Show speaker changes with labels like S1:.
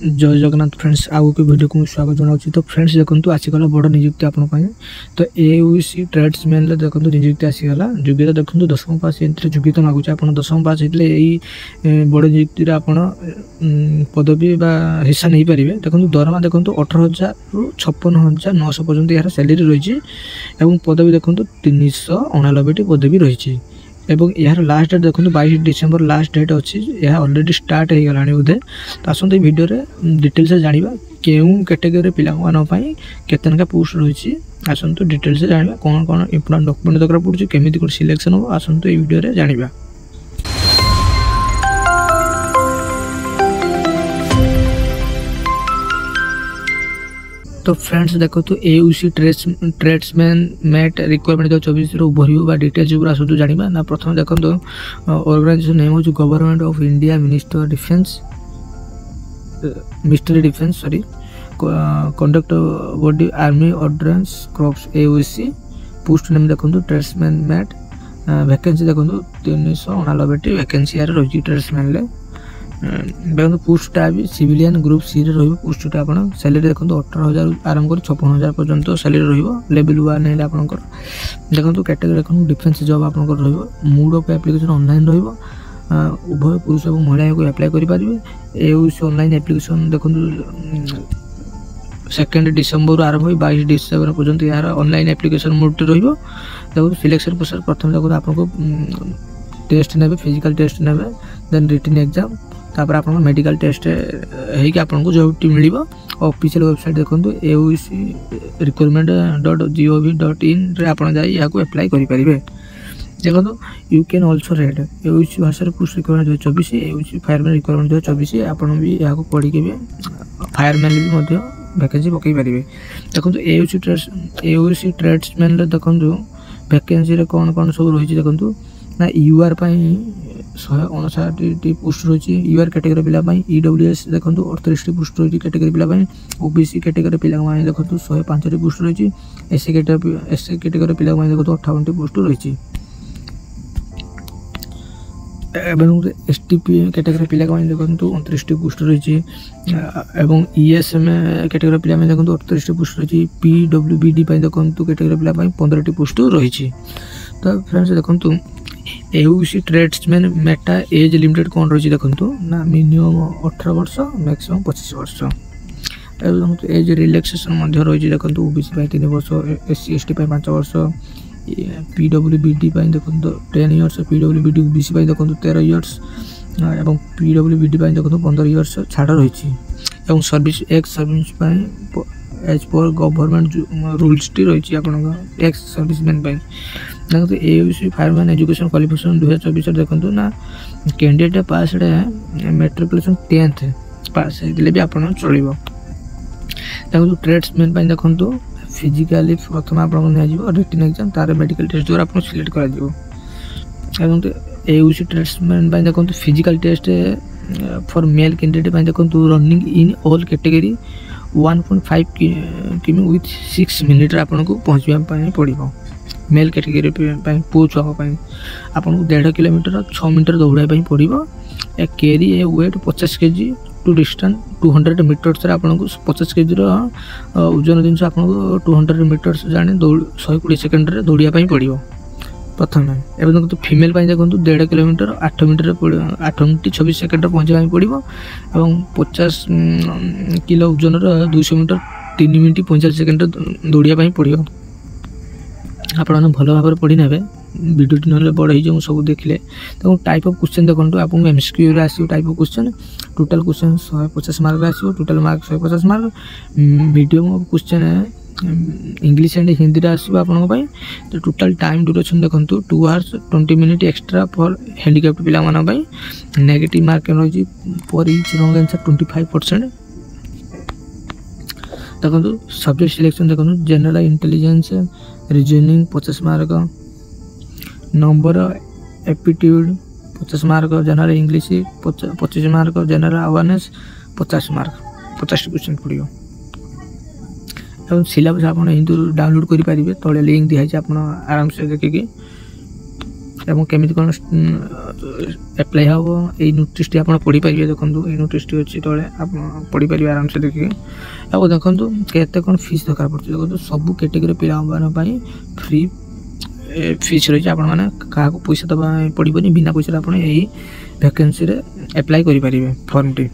S1: जय जगन्नाथ फ्रेंड्स आगु के वीडियो को स्वागत जनाऊँ। तो फ्रेंड्स देखो आसीगला बड़ निजुक्ति आपण तो एयूसी ट्रेड्समैन देखो निजुक्ति आसीगला योग्यता देखो 10वीं पास योग्यता मागुच आप 10वीं पास होते यही बड़ निजुक्ति पदवी हिस्सा नहीं पारे। देखो दरमा देखो 18,000 रु 56,900 पर्यंत यार सैलरी रही है। पदवी देखो 389 पदवी रही एवं यार लास्ट डेट देखो 22 डिसेम्बर लास्ट डेट अच्छी यह ऑलरेडी स्टार्ट हो गला बोधे। तो आसते वीडियो डिटेल्स जाना क्यों कैटेगरी पाई केतना पोस्ट रही आसतु डिटेल्स जाना कौन कौन इम्पोर्टेंट डॉक्यूमेंट दरकार पड़े केमी कौन सिलेक्शन हो आसतु ये वीडियो जाना। तो फ्रेंड्स देखो तो एयूसी ट्रेड्समैन मेट रिक्वायरमेंट 2024 उभर डिटेल्स पूरा सब जाना ना। प्रथम देखो तो ऑर्गेनाइजेशन नेम हो government of India ministry defence sorry conduct body army ordnance corps AUC post name देखो ट्रेड्समैन मेट वैकेंसी देखो 389 वैकेंसी यार रही ट्रेड्समैन देखो पोस्टा भी सिविलियन ग्रुप सी रे रही पोस्टा आप सैलरी देखो 18,000 आरंभ कर 56,000 पर्यंत सैलरी रही लेवल 1 है आपंकर। देखो कैटेगरी देखो डिफेंस जॉब आप मोड ऑफ एप्लिकेशन ऑनलाइन उभय पुरुष और महिला को अप्लाई करेंगे। एयूसी ऑनलाइन एप्लिकेशन देखो 2 डिसेम्बर आरंभ हो 22 डिसेम्बर पर्यंत यार ऑनलाइन एप्लिकेशन मोड रही। देखो सिलेक्शन प्रोसेस प्रथम देखो आपको टेस्ट ने फिजिकल टेस्ट ने देन रिटन एग्जाम तापर आप मेडिकल टेस्ट हो जॉब मिल। ऑफिशियल वेबसाइट देखो एयूसी recruitment.gov.in आप अप्लाई करेंगे। देखो तो you can also red AUC भाषा post requirement 2024 AUC fireman requirement 2024 आप भी यहाँ पढ़ी भी फायरमैन भी वैकेंसी पकई पारे। देखो एयूसी ट्रेड्समैन देखो वैकेंसी कौन कौन सब रही देखो ना यूआर 159 पोस्ट रही यूआर कैटेगरी पिला ईडब्ल्यूएस देखो 38 पोस्ट रही कैटेगरी पिला ओबीसी कैटेगरी पिला देखो 105 पोस्ट रही एससी कैटेगरी पिला देखो 58 पोस्ट रही एसटीपी कैटेगरी पिला देखो 29 पोस्ट रही ईएसएम कैटेगरी पिला देखो 38 पोस्ट रही पीडब्ल्यूबीडी देखो कैटेगरी पिला 15 पोस्ट रही। तो फ्रेंड्स देखो AUC tradesman Meta as limited कौन रही देखो ना मिनिमम 18 वर्ष मैक्सिमम 25 वर्ष एज रिलैक्सेशन रही देखो ओबीसी 3 वर्ष एससी एसटी 5 वर्ष पीडब्ल्यूबीडी देखो 10 इयर्स पीडब्ल्यूबीडी ओबीसी देखो 13 इयर्स और पीडब्ल्यूबीडी देखो 15 इयर्स छाड़ रही सर्विस एक्स सर्विस एज पर गवर्नमेंट रूल्स टी रही आप एक्स सर्विसमैन देखो तो एयूसी फायरमैन एजुकेशन क्वालिफिकेशन 2024 देखो ना कैंडिडेट पास मेट्रिकुलेशन 10th पास भी आप चलो। देखो तो ट्रेड्समैन देखो फिजिकली प्रथम आपको रिटन एग्जाम तार मेडिकल टेस्ट द्वारा आपको सिलेक्ट कर। एयूसी ट्रेड्समैन देखो physical test for male candidate देखो रनिंग इन ऑल कैटेगरी 1.5 किमी विथ 6 मिनिट आपको पहुँचवाई पड़ो। मेल कैटेगरी पुओ छुआ आपको 1.5 किलोमीटर 6 मिनट दौड़ाई पड़ो। A carry A weight 50 kg to distance 200 metres आपको 50 kg ओजन जिन आपको 200 मीटर्स जाने 120 सेकेंड दौड़ाई पड़ो प्रथम। एवं देखो तो फीमेल देखो 1.5 किलोमीटर 8 मिनट 26 सेकेंड पहुँचा पड़ो और 50 किलो ओजन 200 मीटर 3 मिनट 45 सेकेंड दौड़ाई पड़ो। आप भल भाव पढ़ी ने वीडियो ना बड़ हो सब देखिले। तो टाइप ऑफ क्वेश्चन देखो आपको एमसीक्यू आसो type of question total question 150 mark आसो total mark 150 mark medium of question English and Hindi आसो आप। तो टोटल टाइम ड्यूरेशन देखो 2 hours 20 minutes extra for handicapped पिला नेगेटिव मार्क रही पर इच रॉन्ग आंसर 25%। देखो सब्जेक्ट सिलेक्शन देखो general intelligence reasoning 50 mark number aptitude 50 mark general English 25 mark general awareness 50 mark 50 question पड़ो। और सिलेबस आप हिंदी डाउनलोड करेंगे तले लिंक दिखाई आप आराम से देखिए এবং কেମିତି କ'ଣ ଆପ୍ଲାଏ ହେବ ଏଇ ନୋଟିସ୍ଟି ଆପଣ ପଢ଼ିପାରିବେ। ଦେଖନ୍ତୁ ଏଇ ନୋଟିସ୍ଟି ଅଛି ତଳେ, ଆପଣ ପଢ଼ିପାରିବେ ଆରାମସେ ଦେଖିକି। ଆଉ ଦେଖନ୍ତୁ କେତେ କ'ଣ ଫିସ୍ ଦରକାର ପଡ଼ୁଛି। ଦେଖନ୍ତୁ ସବୁ କ୍ୟାଟେଗୋରୀ ପିଲାମାନଙ୍କ ପାଇଁ ଫ୍ରି ଫିସ୍ ରହିଛି। ଆପଣମାନେ କାହାକୁ ପଇସା ଦେବା ପାଇଁ ପଡ଼ିବନି, ବିନା ପଇସାରେ ଆପଣ ଏହି ଭ୍ୟାକେନ୍ସିରେ ଆପ୍ଲାଏ କରିପାରିବେ ଫର୍ମଟି।